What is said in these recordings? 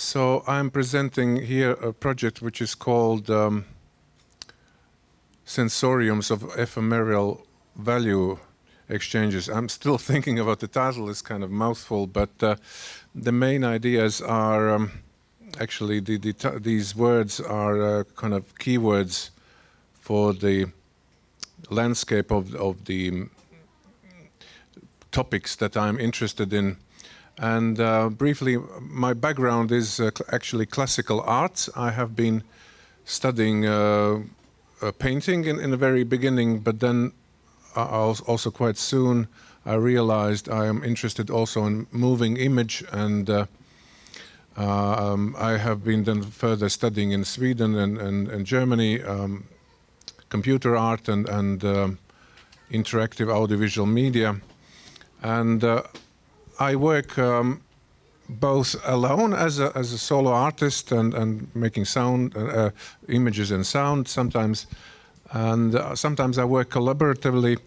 So I'm presenting here a project which is called Sensoriums of Ephemeral Value Exchanges. I'm still thinking about the title, it's kind of mouthful, but the main ideas are actually these words are kind of keywords for the landscape of the topics that I'm interested in. And briefly, my background is actually classical arts. I have been studying painting in the very beginning, but then also quite soon I realized I am interested also in moving image, and I have been then further studying in Sweden and Germany computer art and interactive audiovisual media. And I work both alone as a solo artist and making sound, images and sound sometimes, and sometimes I work collaboratively.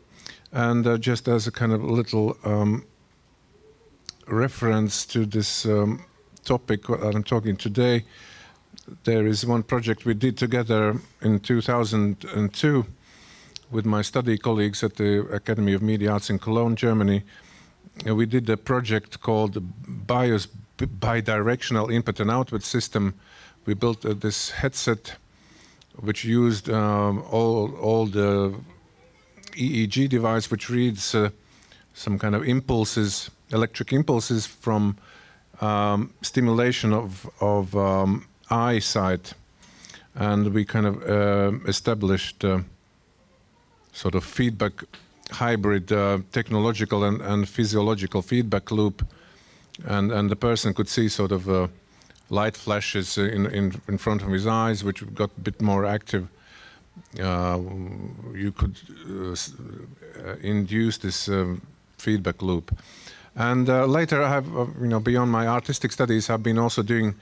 And just as a kind of little reference to this topic that I'm talking today, there is one project we did together in 2002 with my study colleagues at the Academy of Media Arts in Cologne, Germany. We did a project called the BIOS, Bidirectional Input and Output System. We built this headset which used all the EEG device, which reads some kind of impulses, electric impulses from stimulation of eyesight. And we kind of established sort of feedback hybrid technological and physiological feedback loop, and the person could see sort of light flashes in front of his eyes, which got a bit more active. You could induce this feedback loop. And later I have, beyond my artistic studies, I've been also doing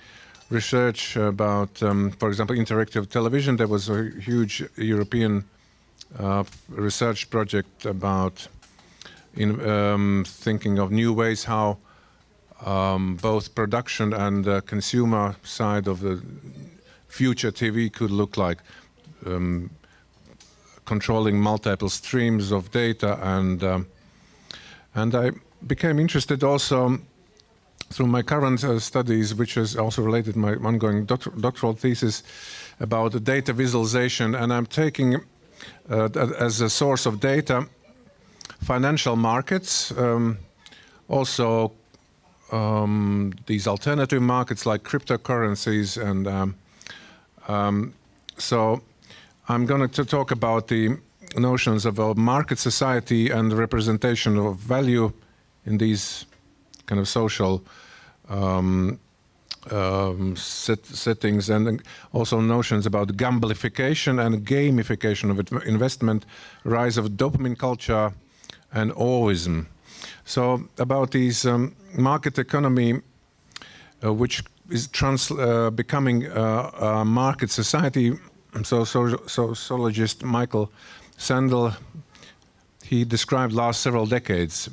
research about, for example, interactive television. There was a huge European research project about thinking of new ways how both production and consumer side of the future TV could look like, controlling multiple streams of data. And I became interested also through my current studies, which is also related to my ongoing doctoral thesis about the data visualization. And I'm taking as a source of data financial markets, also these alternative markets like cryptocurrencies. And so I'm going to talk about the notions of a market society and the representation of value in these kind of social settings, and also notions about gamblification and gamification of investment, rise of dopamine culture, and aweism. So about these market economy, which is becoming a market society. So sociologist Michael Sandel, he described last several decades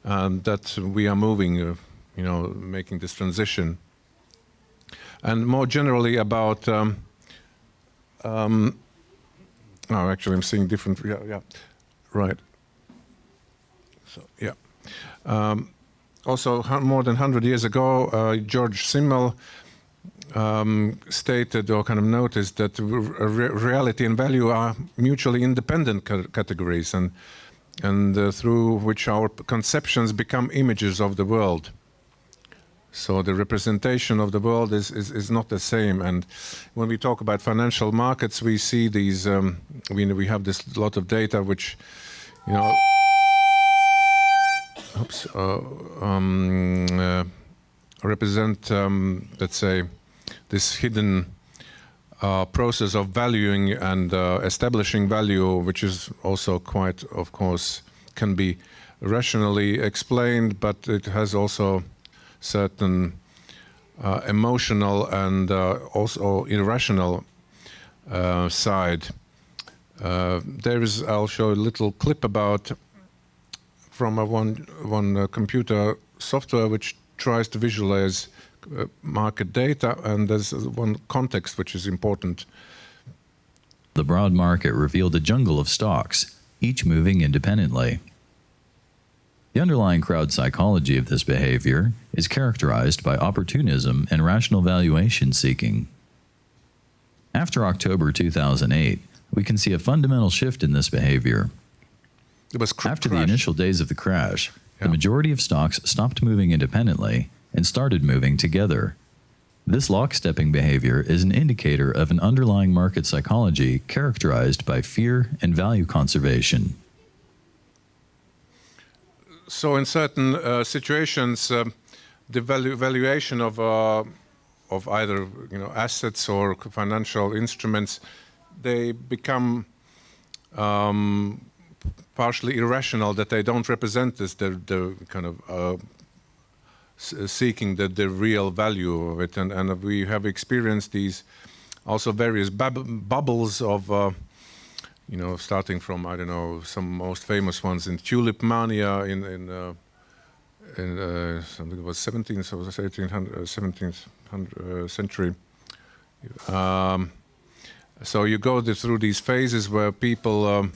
that we are moving, making this transition. And more generally about, actually I'm seeing different, right. So, also more than 100 years ago, George Simmel stated or kind of noticed that reality and value are mutually independent categories, and through which our conceptions become images of the world. So the representation of the world is not the same. And when we talk about financial markets, we see these, we have this lot of data which, represent, let's say, this hidden process of valuing and establishing value, which is also quite, of course, can be rationally explained, but it has also certain emotional and also irrational side. I'll show a little clip about from one computer software which tries to visualize market data, and there's one context which is important. The broad market revealed a jungle of stocks, each moving independently. The underlying crowd psychology of this behavior is characterized by opportunism and rational valuation seeking. After October 2008, we can see a fundamental shift in this behavior. It was After the initial days of the crash, Yeah. the majority of stocks stopped moving independently and started moving together. This lockstepping behavior is an indicator of an underlying market psychology characterized by fear and value conservation. So in certain situations, the valuation of either assets or financial instruments, they become partially irrational, that they don't represent this. They're kind of seeking the real value of it, and we have experienced these also various bubbles of. Starting from, I don't know, some most famous ones in tulip mania in something that was 17th or 17th century. So you go through these phases where people,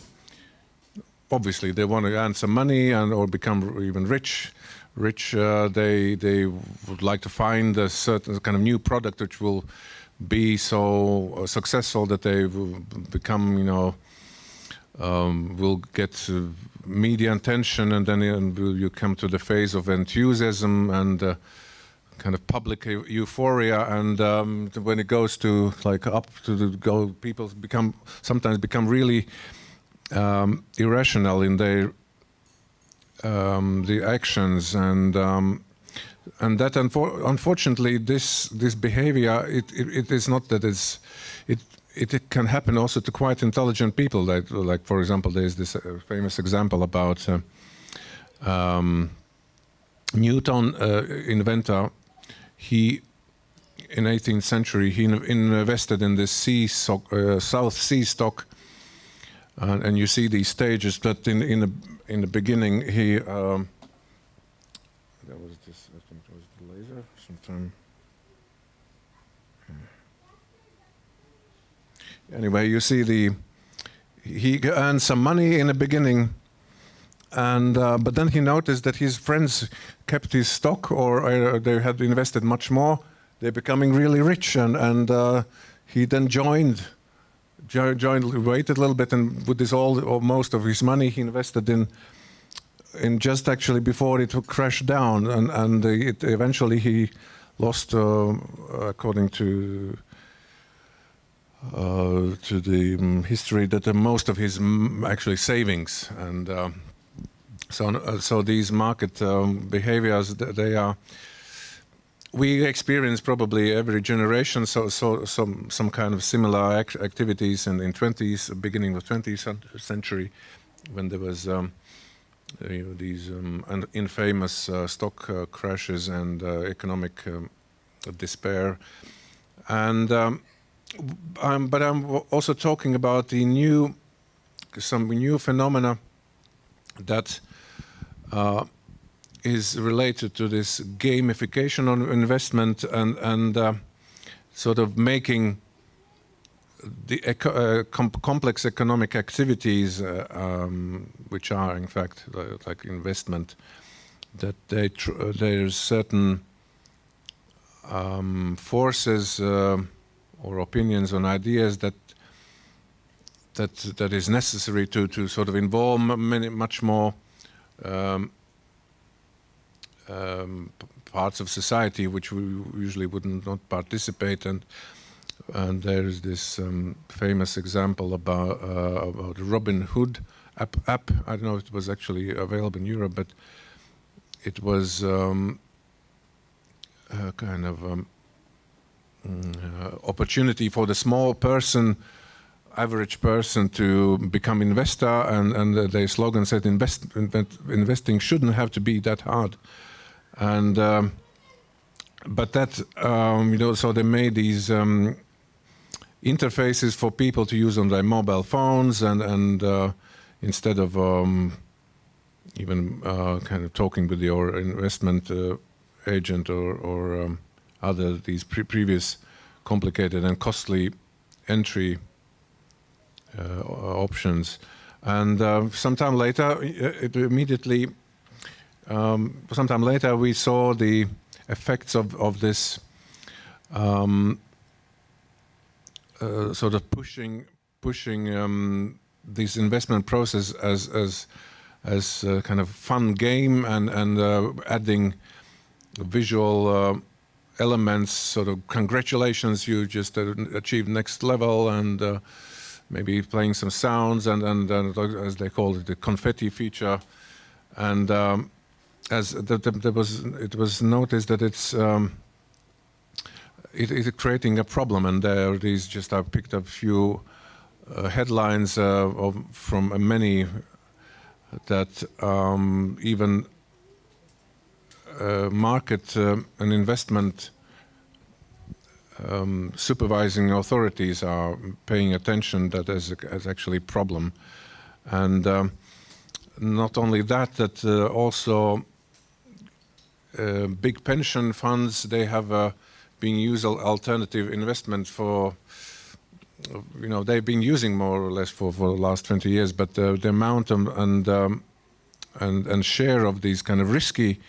obviously, they want to earn some money or become even rich. They would like to find a certain kind of new product which will be so successful that they will become, will get media attention, and then you come to the phase of enthusiasm and kind of public euphoria, and when it goes to up to the goal, people sometimes become really irrational in their the actions, and that unfortunately this behavior, it is not that it can happen also to quite intelligent people. Like for example, there's this famous example about Newton, inventor. He in 18th century he invested in this South Sea stock, and you see these stages. But in the beginning, he that was this. I think it was the laser sometime. Anyway, you see he earned some money in the beginning, and but then he noticed that his friends kept his stock, or they had invested much more. They're becoming really rich, and he then joined, waited a little bit, and with this all or most of his money he invested in just actually before it crashed down, and eventually he lost, according to the history, that most of his actually savings, and so these market behaviors, they are, we experience probably every generation, so some kind of similar activities in 20s, beginning of 20th century, when there was these infamous stock crashes and economic despair, and but I'm also talking about some new phenomena that is related to this gamification on investment, and sort of making the complex economic activities, which are in fact like investment, that there's certain forces or opinions on ideas that is necessary to sort of involve much more parts of society which we usually would not participate in. And there is this famous example about Robin Hood app. I don't know if it was actually available in Europe, but it was kind of opportunity for the small person, average person, to become investor, and their slogan said investing shouldn't have to be that hard, and but that so they made these interfaces for people to use on their mobile phones, and instead of even kind of talking with your investment agent or these previous complicated and costly entry options. And sometime later, we saw the effects of this sort of pushing this investment process as a kind of fun game and adding visual elements, sort of congratulations, you just achieved next level, and maybe playing some sounds and as they call it, the confetti feature. And it was noticed that it is creating a problem, and there is just, I picked up a few headlines from many that even market and investment supervising authorities are paying attention that as actually a problem. And not only that also big pension funds, they have been using alternative investment for, they've been using more or less for the last 20 years, but the amount and share of these kind of risky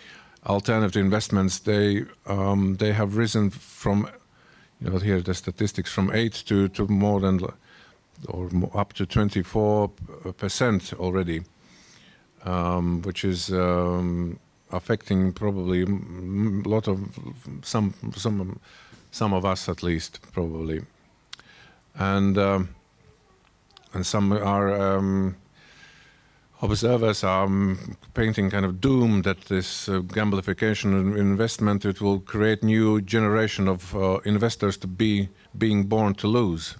alternative investments, they have risen from, here the statistics, from 8 to more than, or up to 24% already, which is affecting probably a lot of some of us at least, probably, and some are observers are painting kind of doom that this gamification investment, it will create new generation of investors to being born to lose.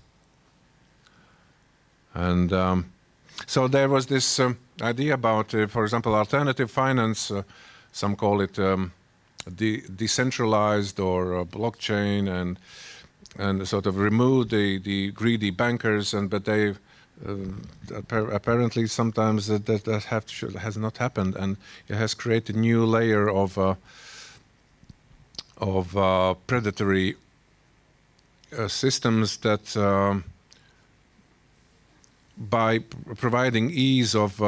And so there was this idea about, for example, alternative finance. Some call it decentralized or blockchain, and sort of remove the greedy bankers, but they apparently sometimes that has not happened, and it has created a new layer of predatory systems that, by providing ease of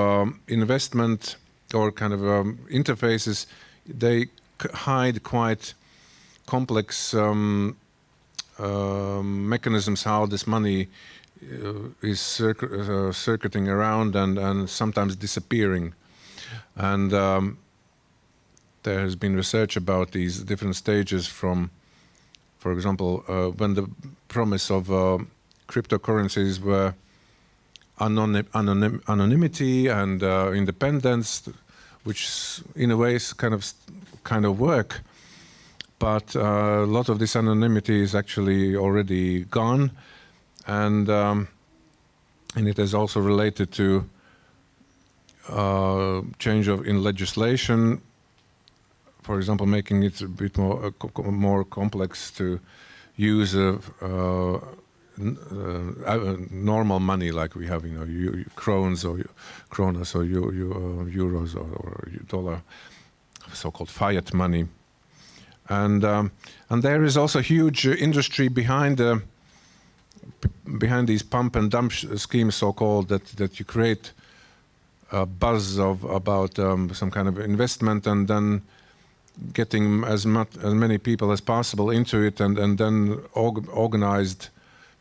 investment or kind of interfaces, they hide quite complex mechanisms how this money is circuiting around and sometimes disappearing. And there has been research about these different stages from, for example, when the promise of cryptocurrencies were anonymity and independence, which in a way is kind of work, but a lot of this anonymity is actually already gone, and it is also related to change in legislation, for example, making it a bit more complex to use normal money like we have, kronas or euros or dollar, so-called fiat money, and there is also a huge industry behind these pump and dump schemes, so-called, that you create a buzz about some kind of investment, and then getting as many people as possible into it, and then organized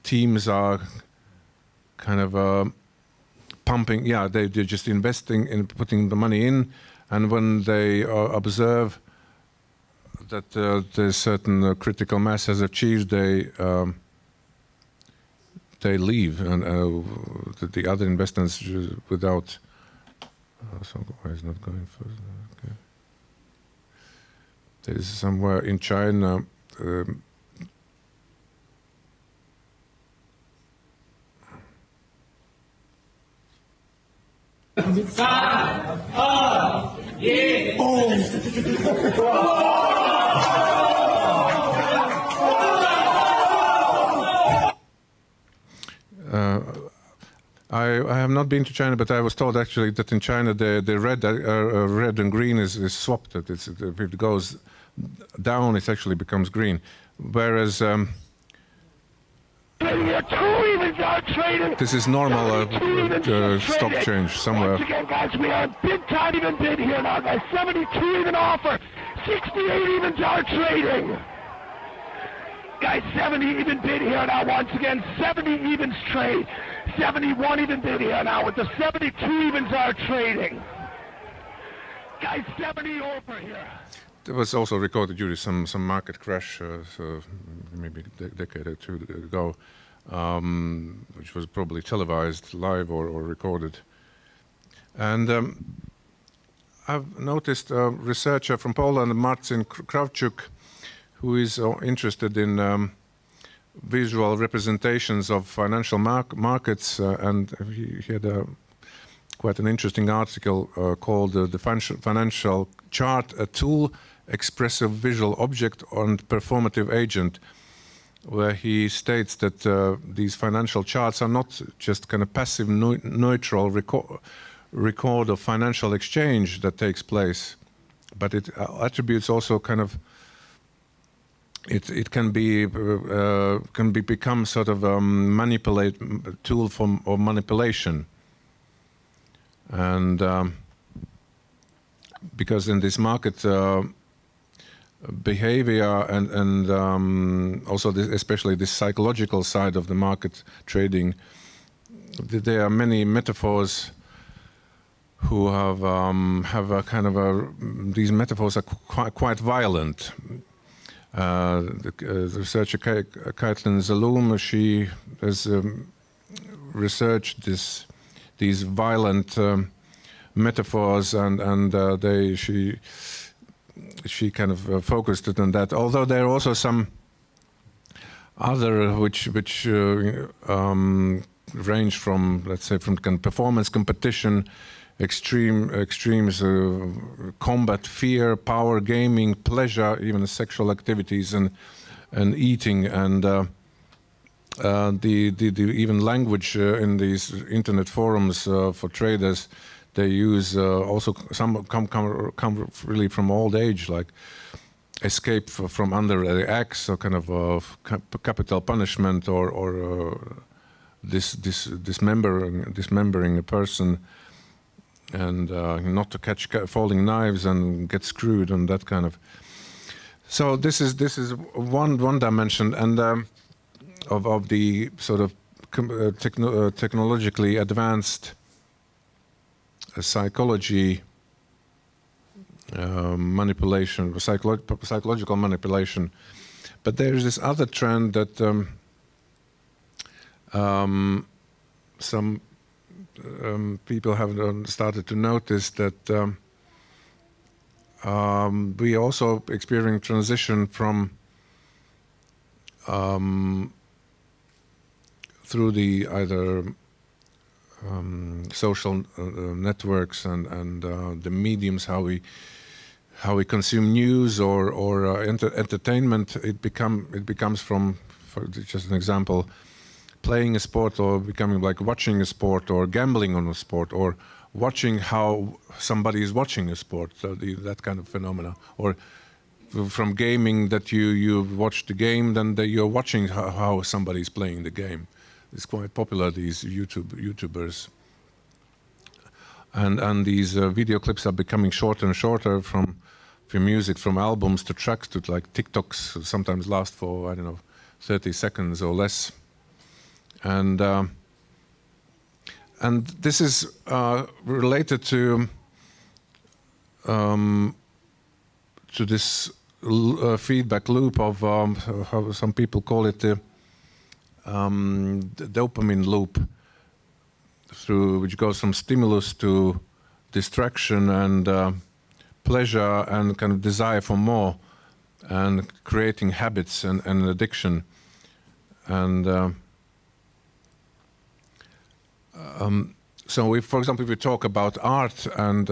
teams are kind of pumping. Yeah, they're just investing in putting the money in, and when they observe that there's certain critical mass has achieved, they leave, and the other investors without. So why is not going further? Okay. There's somewhere in China. I I have not been to China, but I was told actually that in China the red and green is swapped. That if it goes down, it actually becomes green. Whereas this is normal stock change somewhere. Once again, guys, we are a big time even bid here now, guys. 72 even offer. 68 evens are trading. Guys, 70 even bid here now. Once again, 70 evens trade. 71 even bid here now with the 72 evens are trading. Guys, 70 over here. It was also recorded during some market crash, so maybe a decade or two ago, which was probably televised live or recorded. And I've noticed a researcher from Poland, Marcin Krawczuk, who is interested in visual representations of financial markets, and he had quite an interesting article called "The Financial Chart: A Tool, Expressive Visual Object, and Performative Agent," where he states that these financial charts are not just kind of passive, neutral record of financial exchange that takes place, but it attributes also kind of it can become sort of a tool of manipulation, and because in this market behavior and also especially this psychological side of the market trading, there are many metaphors who have a kind of these metaphors are quite violent. The researcher Caitlin Zaloom, she has researched these violent metaphors, and she kind of focused it on that. Although there are also some other which range from, let's say, from performance competition, extremes, combat, fear, power, gaming, pleasure, even sexual activities and eating, and the even language in these internet forums for traders. They use also some come really from old age, like escape from under the axe, or kind of capital punishment, or dismembering a person, and not to catch falling knives and get screwed, and that kind of. So this is one dimension, and of the sort of technologically advanced psychology manipulation, psychological manipulation. But there is this other trend that some people have started to notice, that we also experiencing transition from through the either social networks and the mediums, how we consume news or entertainment. It becomes from, for just an example, playing a sport, or becoming like watching a sport, or gambling on a sport, or watching how somebody is watching a sport, so that kind of phenomena. Or from gaming, that you watch the game, then you're watching how somebody is playing the game. It's quite popular, these YouTubers. And these video clips are becoming shorter and shorter, from music, from albums to tracks to like TikToks, sometimes last for, I don't know, 30 seconds or less. And this is related to this feedback loop of how some people call it the dopamine loop, which goes from stimulus to distraction and pleasure and kind of desire for more, and creating habits and addiction. And so, for example, if we talk about art and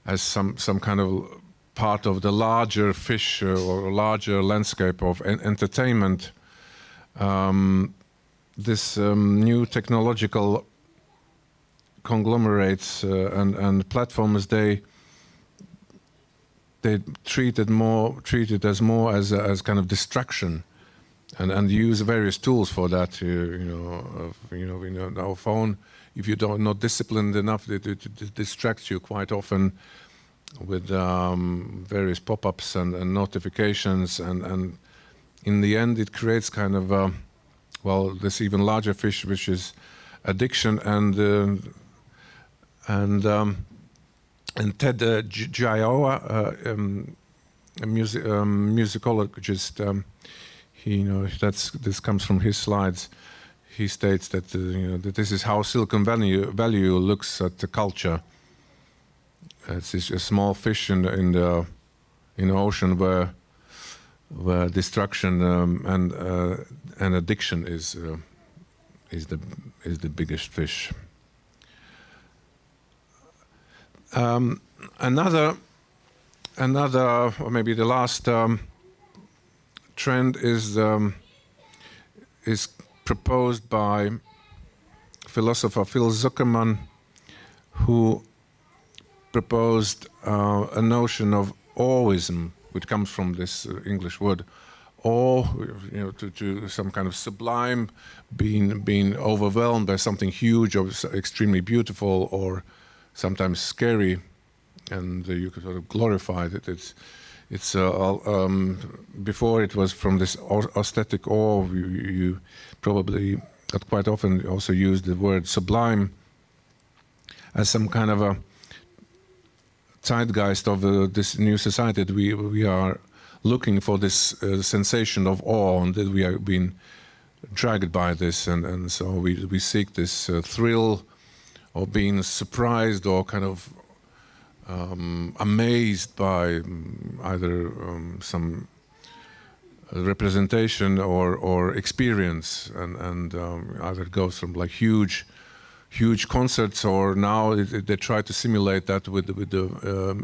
as some kind of part of the larger fish or larger landscape of entertainment, this new technological conglomerates and platforms, they treat it as more as kind of distraction, and use various tools for that. Our phone, if you don't not disciplined enough, it distracts you quite often with various pop-ups and notifications, and in the end it creates kind of this even larger fish, which is addiction. And Ted Gioia, a musicologist, this comes from his slides. He states that that this is how Silicon Valley looks at the culture. It's a small fish in the ocean where destruction and addiction is the biggest fish. Another, or maybe the last trend is proposed by philosopher Phil Zuckerman, who proposed a notion of aweism, which comes from this English word awe, to some kind of sublime, being overwhelmed by something huge or extremely beautiful or sometimes scary, and you could sort of glorify it. It's before it was from this aesthetic awe. You probably quite often also use the word sublime as some kind of a zeitgeist of this new society. That we are looking for this sensation of awe, and that we are being dragged by this, and so we seek this thrill or being surprised or kind of amazed by either some representation or experience, and either it goes from like huge concerts, or now they try to simulate that with the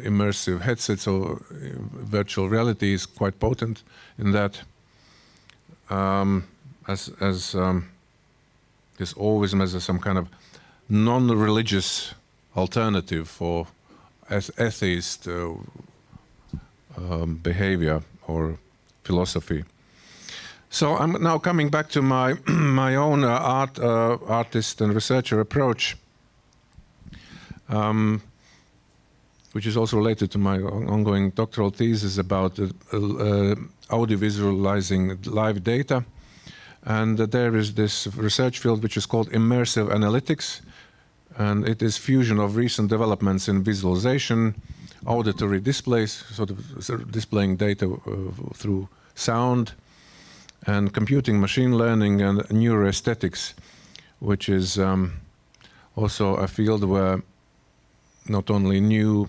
immersive headsets. So virtual reality is quite potent in that, as this aweism as some kind of non-religious alternative for atheist behavior or philosophy. So I'm now coming back to my own artist and researcher approach, which is also related to my ongoing doctoral thesis about audiovisualizing live data. And there is this research field which is called immersive analytics, and it is fusion of recent developments in visualization, auditory displays, sort of displaying data through sound, and computing, machine learning, and neuroaesthetics, which is also a field where not only new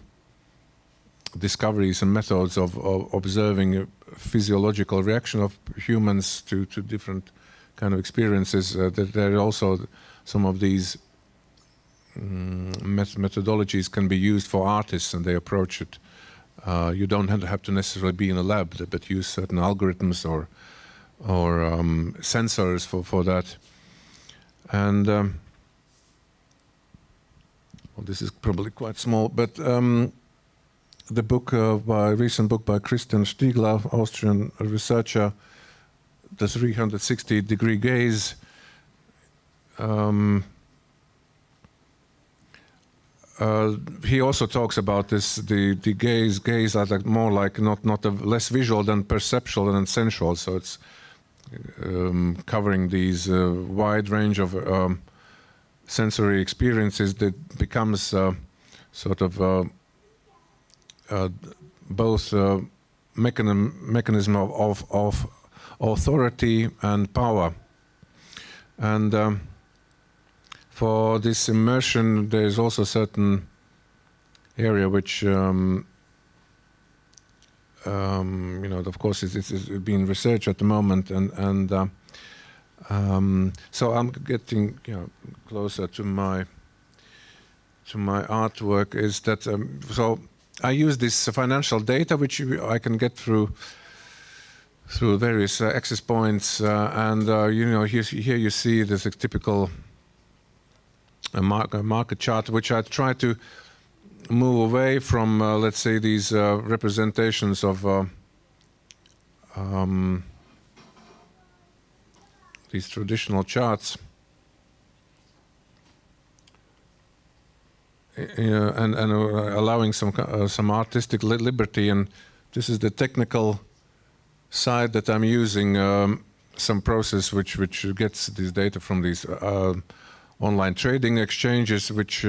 discoveries and methods of observing a physiological reaction of humans to different kind of experiences, that there are also some of these methodologies can be used for artists, and they approach it. You don't have to necessarily be in a lab, but use certain algorithms or sensors for that. And well, this is probably quite small, but the book recent book by Christian Stiegler, Austrian researcher, the 360-degree gaze. He also talks about this, the gaze are like more like not less visual than perceptual and sensual. So it's covering these wide range of sensory experiences that becomes sort of both mechanism of authority and power. And for this immersion, there is also a certain area which, of course, it's being researched at the moment, and so I'm getting closer to my artwork. Is that so? I use this financial data which I can get through various access points, and here you see this typical market chart, which I try to move away from, let's say, these representations of these traditional charts, and allowing some artistic liberty. And this is the technical side that I'm using, some process which gets this data from these online trading exchanges, which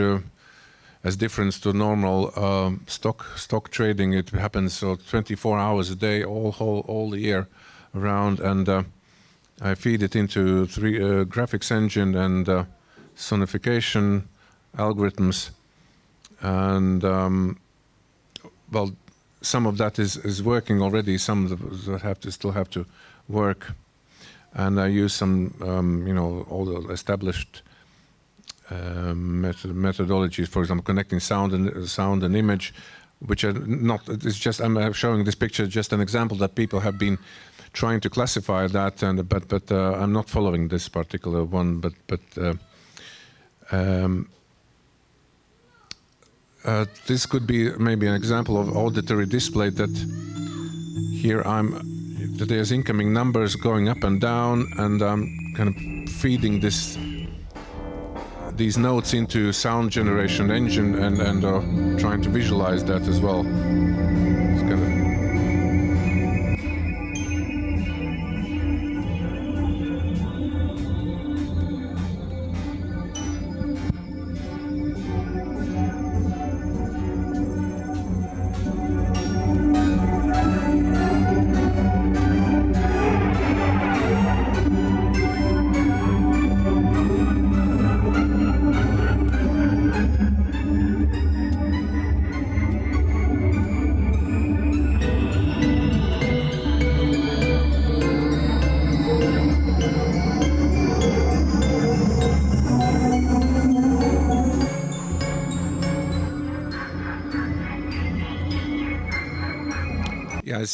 as difference to normal stock trading, it happens 24 hours a day, all the year around, and I feed it into three graphics engine and sonification algorithms, and well, some of that is working already. Some of that still have to work, and I use some all the established methodologies, for example, connecting sound and image, which are not. It's just I'm showing this picture just an example that people have been trying to classify that, and but I'm not following this particular one, but this could be maybe an example of auditory display. That here there's incoming numbers going up and down, and I'm kind of feeding these notes into sound generation engine and trying to visualize that as well. It's kind of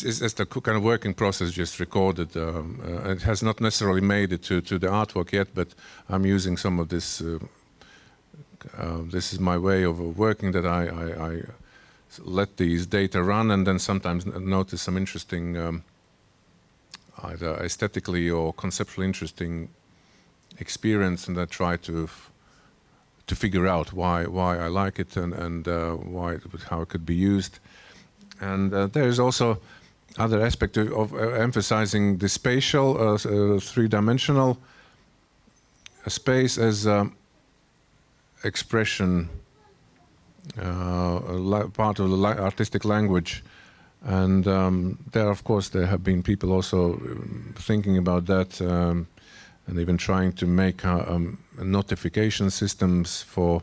it's the kind of working process just recorded. It has not necessarily made it to the artwork yet, but I'm using some of this. This is my way of working, that I let these data run and then sometimes notice some interesting, either aesthetically or conceptually interesting experience, and I try to figure out why I like it and how it could be used. And there is also other aspect of emphasizing the spatial, three-dimensional space as expression, part of the artistic language. And there, of course, there have been people also thinking about that, and even trying to make notification systems for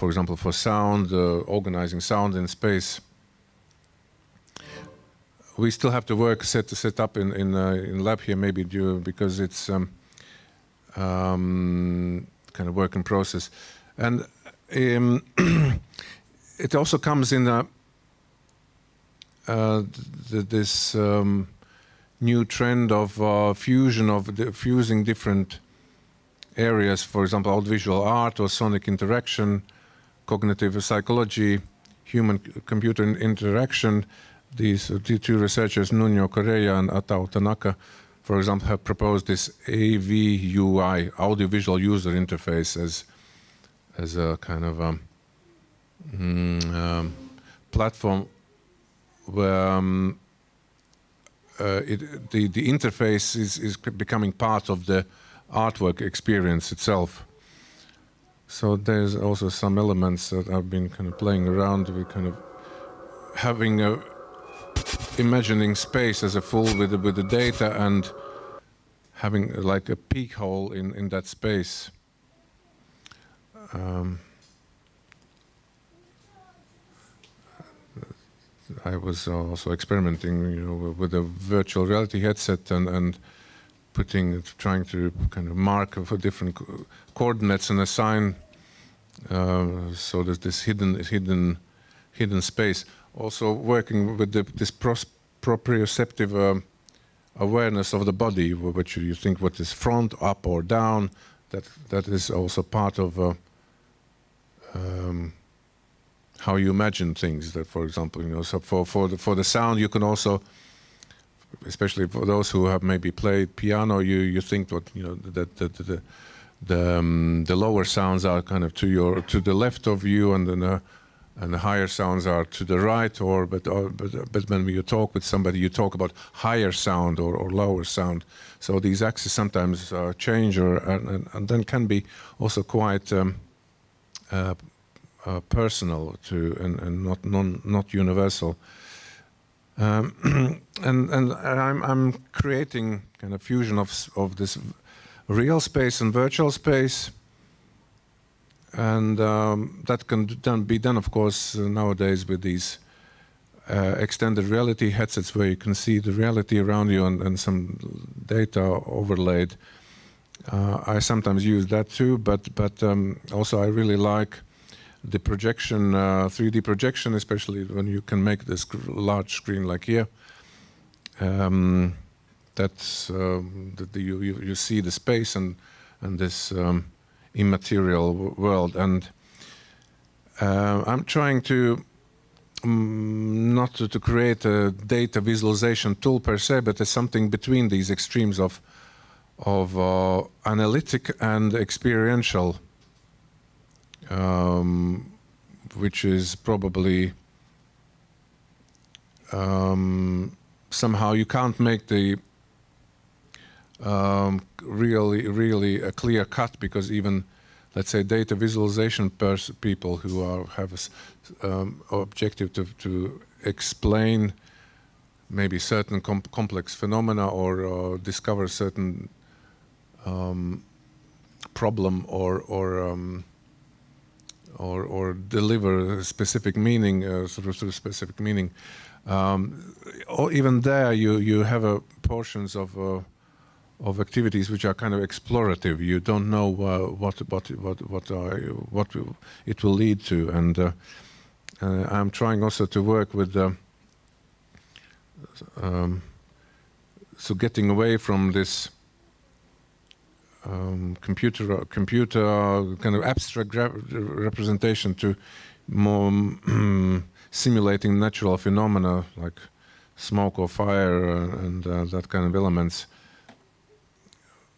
example, for sound, organizing sound in space. We still have to work set up in lab here, maybe because it's kind of work in process, and it also comes in this new trend of fusing different areas, for example, audiovisual art or sonic interaction, cognitive psychology, human-computer interaction. These two researchers, Nuno Correia and Atao Tanaka, for example, have proposed this AVUI, audiovisual user interface, as a kind of platform where the interface is becoming part of the artwork experience itself. So there's also some elements that I've been kind of playing around with, kind of having imagining space as a full with the data and having like a peek hole in that space. I was also experimenting, with a virtual reality headset and trying to kind of mark for different coordinates and assign. So there's this hidden space. Also working with this proprioceptive awareness of the body, which you think what is front, up or down. That is also part of how you imagine things. That, for example, so for the sound, you can also, especially for those who have maybe played piano, you think what that the lower sounds are kind of to the left of you, and then and the higher sounds are to the right. But when you talk with somebody, you talk about higher sound or lower sound. So these axes sometimes change, and then can be also quite personal and not universal. And I'm creating kind of fusion of this real space and virtual space, and that can be done, of course, nowadays with these extended reality headsets, where you can see the reality around you and some data overlaid. I sometimes use that too, but also I really like the projection, 3D projection, especially when you can make this large screen like here. That's that you see the space and this immaterial world, and I'm trying to not to create a data visualization tool per se, but as something between these extremes of analytic and experiential, which is probably somehow you can't make the really a clear cut, because even, let's say, data visualization people who have an objective to explain maybe certain complex phenomena or discover certain problem or deliver a specific meaning through specific meaning. Or even there, you have portions of activities which are kind of explorative. You don't know what it will lead to, and I'm trying also to work with so getting away from this computer kind of abstract representation to more simulating natural phenomena like smoke or fire and that kind of elements.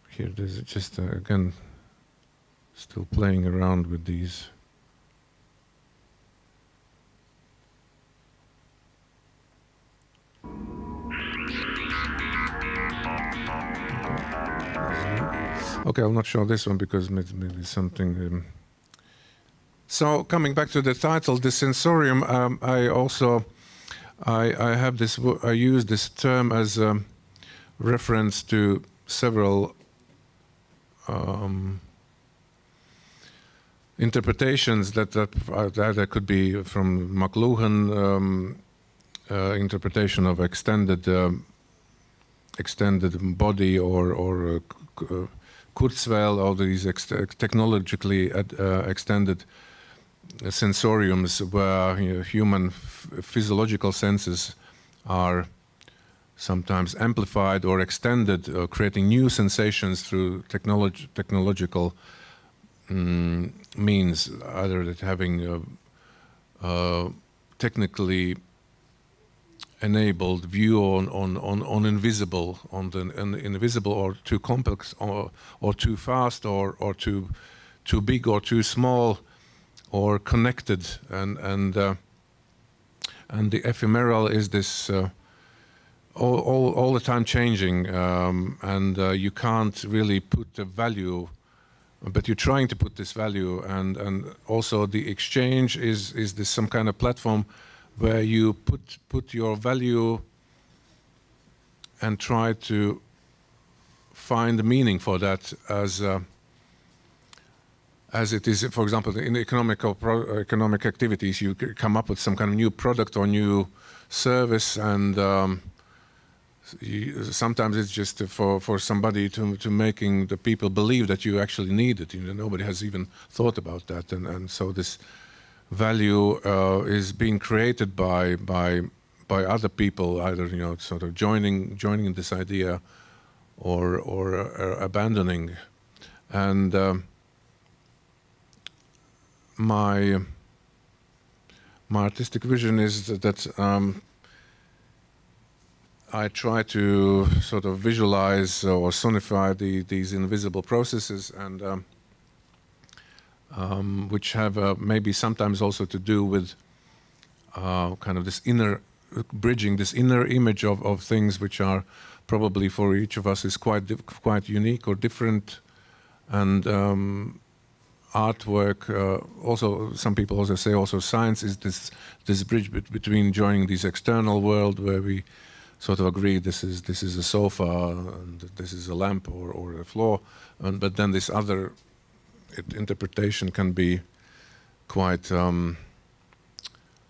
Here, there's just again still playing around with these. Okay, I'll not show this one because maybe something. So coming back to the title, the sensorium, I have this. I use this term as a reference to several interpretations that could be from McLuhan interpretation of extended body or Kurzweil, all these technologically extended sensoriums where human physiological senses are sometimes amplified or extended, creating new sensations through technological means, either that having technically enabled view on invisible, on the invisible, or too complex, or too fast, or too big or too small, or connected, and the ephemeral is this all the time changing, and you can't really put the value, but you're trying to put this value, and also the exchange is this some kind of platform where you put your value and try to find the meaning for that as it is. For example, in economic activities, you come up with some kind of new product or new service, and sometimes it's just for somebody to making the people believe that you actually need it. Nobody has even thought about that, and so this value is being created by by other people, either sort of joining this idea or abandoning. And my artistic vision is that I try to sort of visualize or sonify these invisible processes, and which have maybe sometimes also to do with kind of this bridging this inner image of things which are probably for each of us is quite unique or different. And artwork, also some people also say also science is this bridge between joining this external world where we sort of agree this is a sofa and this is a lamp or a floor, but then this other interpretation can be quite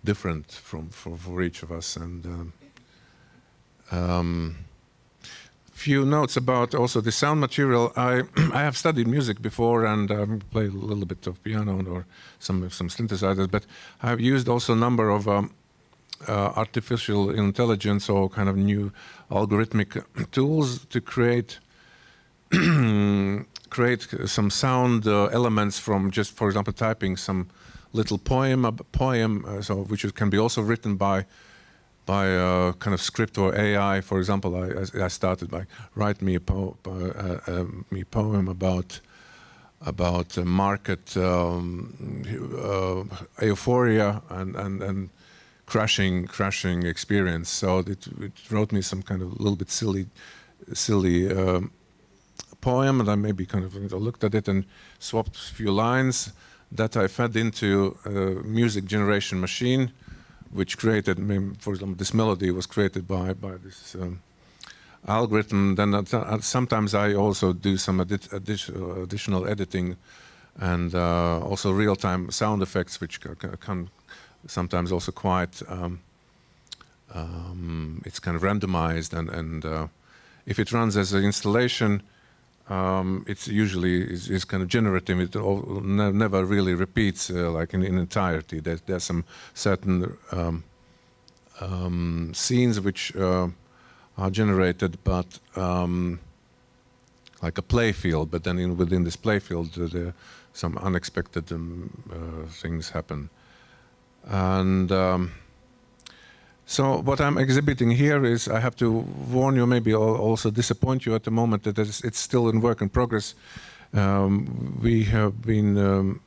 different for each of us. And few notes about also the sound material. I have studied music before and played a little bit of piano or some synthesizers, but I have used also a number of artificial intelligence or kind of new algorithmic tools to create some sound elements from just, for example, typing some little poem, which can be also written by a kind of script or AI. For example, I started by write me a poem about market euphoria and crashing experience. So it wrote me some kind of a little bit silly poem, and I maybe kind of looked at it and swapped a few lines that I fed into a music generation machine, which created, for example, this melody was created by this algorithm. Then sometimes I also do some additional editing and also real-time sound effects, which can sometimes also quite, it's kind of randomized, and if it runs as an installation, it's usually is kind of generative. It never really repeats like in entirety. There's some certain scenes which are generated, but like a playfield. But then within this playfield, some unexpected things happen. And so what I'm exhibiting here is, I have to warn you, maybe also disappoint you at the moment, that it's still in work in progress. We have been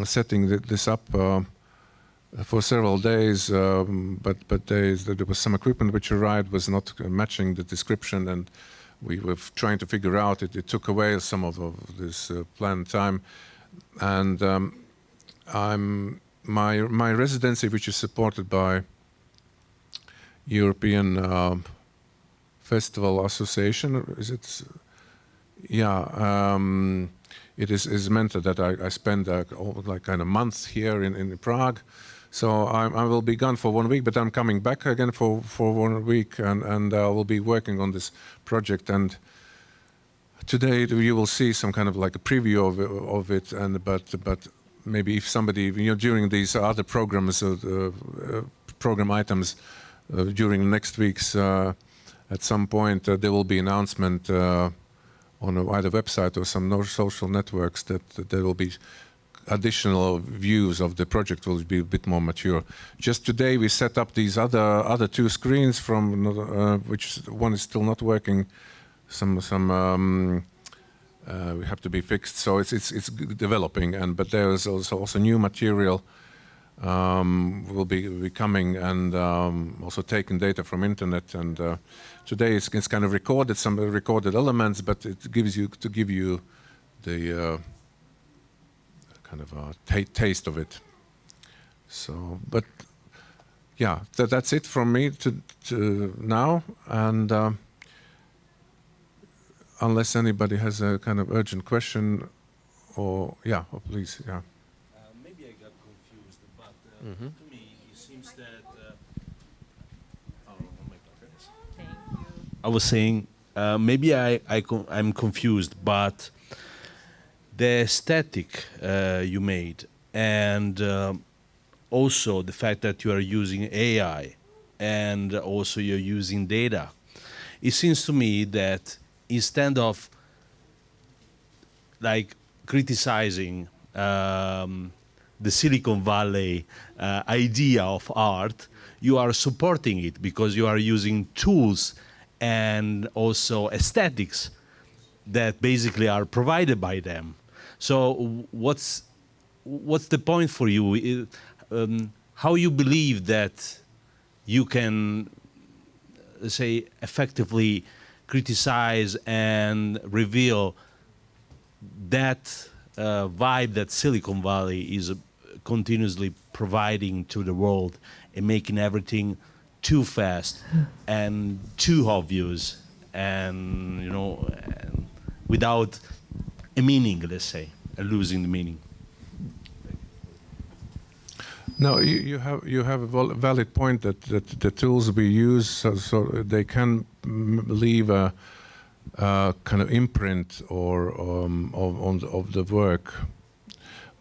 setting this up for several days, but there was some equipment which arrived was not matching the description, and we were trying to figure out it. It took away some of this planned time, and my residency, which is supported by European Festival Association, is it? Yeah, it is meant that I spend like kind of month here in Prague. So I will be gone for 1 week, but I'm coming back again for 1 week, and I will be working on this project. And today you will see some kind of like a preview of it, but maybe if somebody during these other programs, program items. During the next weeks, at some point, there will be announcement on either website or some social networks that there will be additional views of the project will be a bit more mature. Just today, we set up these other two screens from which one is still not working. Some we have to be fixed, so it's developing. But there is also new material. Will be coming, and also taking data from internet. And today it's kind of recorded, some recorded elements, but it gives you the kind of a taste of it. So, but yeah, that's it from me to now. And unless anybody has a kind of urgent question, or yeah, please, yeah. Maybe I got confused, but to me it seems that. Oh my goodness! Thank you. I was saying maybe I'm confused, but the aesthetic you made, and also the fact that you are using AI and also you're using data. It seems to me that instead of like criticizing the Silicon Valley idea of art, you are supporting it because you are using tools and also aesthetics that basically are provided by them. So what's the point for you? How you believe that you can, let's say, effectively criticize and reveal that vibe that Silicon Valley is continuously providing to the world and making everything too fast and too obvious and, you know, and without a meaning, let's say, losing the meaning. No, you have a valid point that the tools we use so they can leave a kind of imprint or of the work.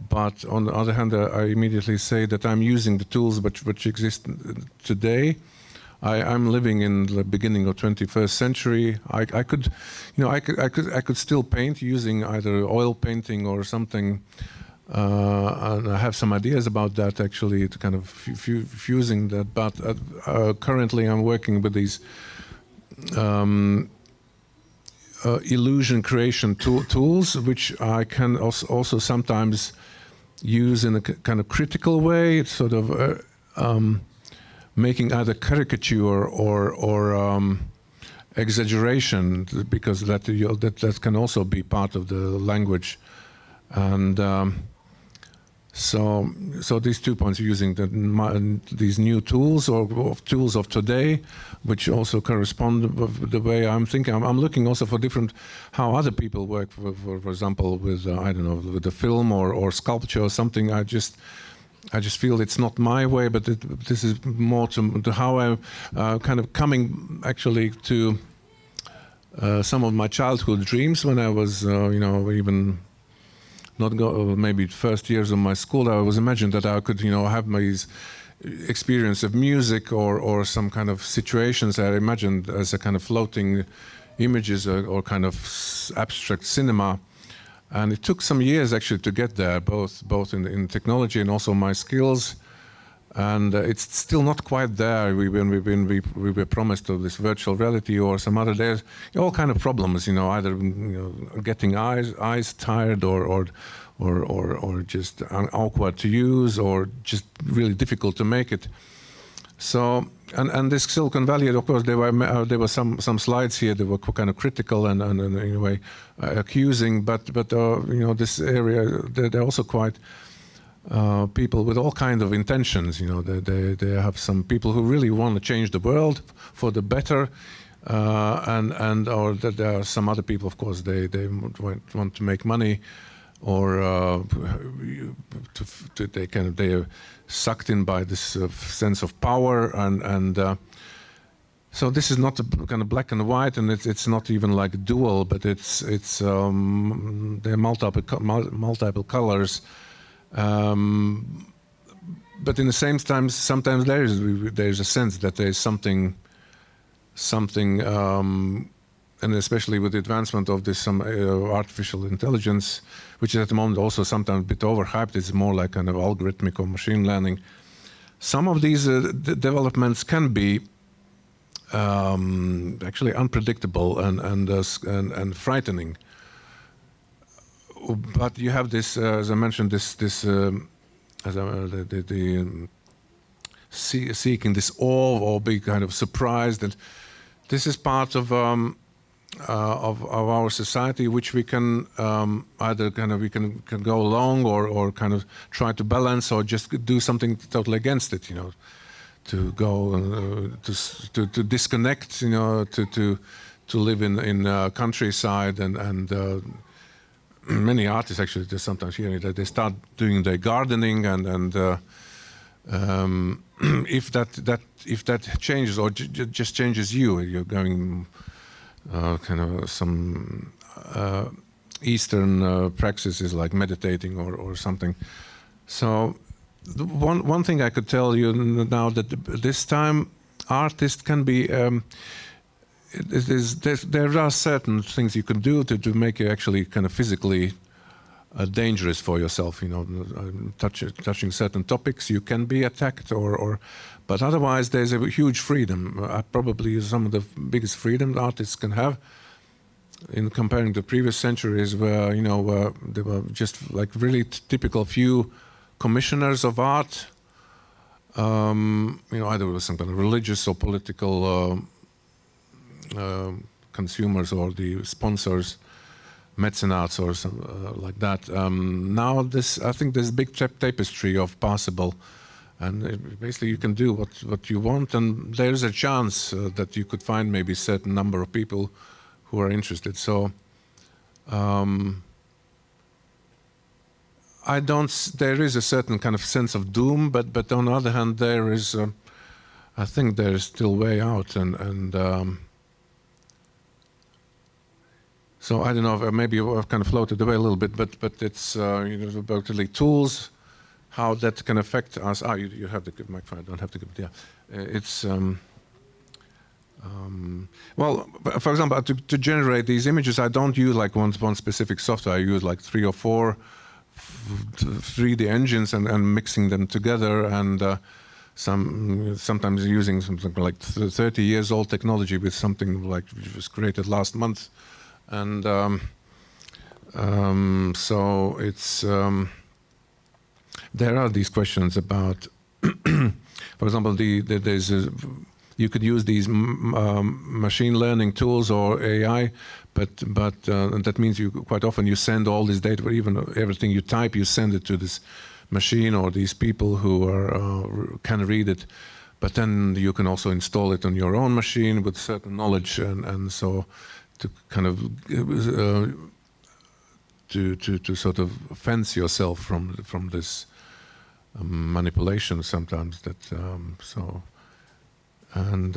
But on the other hand, I immediately say that I'm using the tools which exist today. I'm living in the beginning of 21st century. I could still paint using either oil painting or something, and I have some ideas about that actually, to kind of fusing that. But currently, I'm working with these illusion creation tools, which I can also sometimes use in a kind of critical way, sort of making either caricature or exaggeration, because that can also be part of the language. And so these 2 points, using these new tools or tools of today, which also correspond with the way I'm thinking. I'm looking also for different, how other people work, for example, with, I don't know, with the film or sculpture or something. I just feel it's not my way, but this is more to how I'm kind of coming actually to some of my childhood dreams when I was, even not maybe first years of my school. I was imagined that I could, have my experience of music or some kind of situations I imagined as a kind of floating images or kind of abstract cinema. And it took some years actually to get there, both in technology and also my skills. And it's still not quite there. We were promised of this virtual reality or some other. There's all kind of problems, either getting eyes tired or just awkward to use or just really difficult to make it. So and this Silicon Valley, of course, there were some slides here that were kind of critical and in a way accusing, but this area they're also quite. People with all kinds of intentions, they have some people who really want to change the world for the better, or that there are some other people, of course, they want to make money, or they are sucked in by this sense of power, and so this is not a kind of black and white, and it's not even like dual, but it's there are multiple colors. But in the same time, sometimes there's a sense that there's something, and especially with the advancement of this artificial intelligence, which is at the moment also sometimes a bit overhyped. It's more like kind of algorithmic or machine learning. Some of these developments can be actually unpredictable and frightening. But you have this, as I mentioned, seeking this awe or be kind of surprised, and this is part of our society, which we can either kind of we can go along or kind of try to balance, or just do something totally against it. To go to disconnect. To live in countryside and. Many artists actually just sometimes hearing that they start doing their gardening and if that changes or just changes you're going kind of some Eastern practices like meditating or something. So one thing I could tell you now that this time artist can be. There are certain things you can do to make it actually kind of physically dangerous for yourself. You know, touching certain topics, you can be attacked, but otherwise there's a huge freedom. Probably some of the biggest freedom artists can have. In comparing to previous centuries, where there were just like really typical few commissioners of art. Either it was some kind of religious or political consumers or the sponsors, mecenates or some like that. Now I think there's a big tapestry of possible, and basically you can do what you want, and there's a chance that you could find maybe a certain number of people who are interested. So there is a certain kind of sense of doom, but on the other hand, there is, I think there is still way out, and so I don't know, maybe I've kind of floated away a little bit, but it's about the tools, how that can affect us. You have the microphone, I don't have to give it, yeah. It's, well, for example, to generate these images, I don't use like one specific software. I use like 3 or 4 3D engines and mixing them together, and sometimes using something like 30 years old technology with something like which was created last month, and so it's there are these questions about, for example, you could use these machine learning tools or AI, but that means you quite often you send all this data, or even everything you type, you send it to this machine or these people who can read it. But then you can also install it on your own machine with certain knowledge, and so to kind of to sort of fence yourself from this manipulation sometimes. That so. And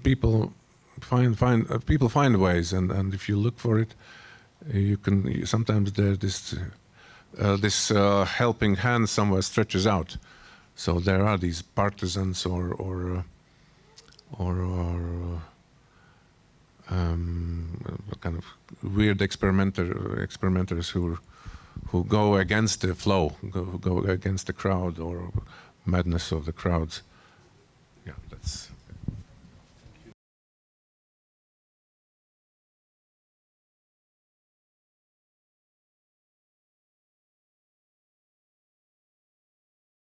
people find ways, and if you look for it, you can. Sometimes there's this helping hand somewhere stretches out. So there are these partisans or kind of weird experimenters who go against the flow, who go against the crowd or madness of the crowds.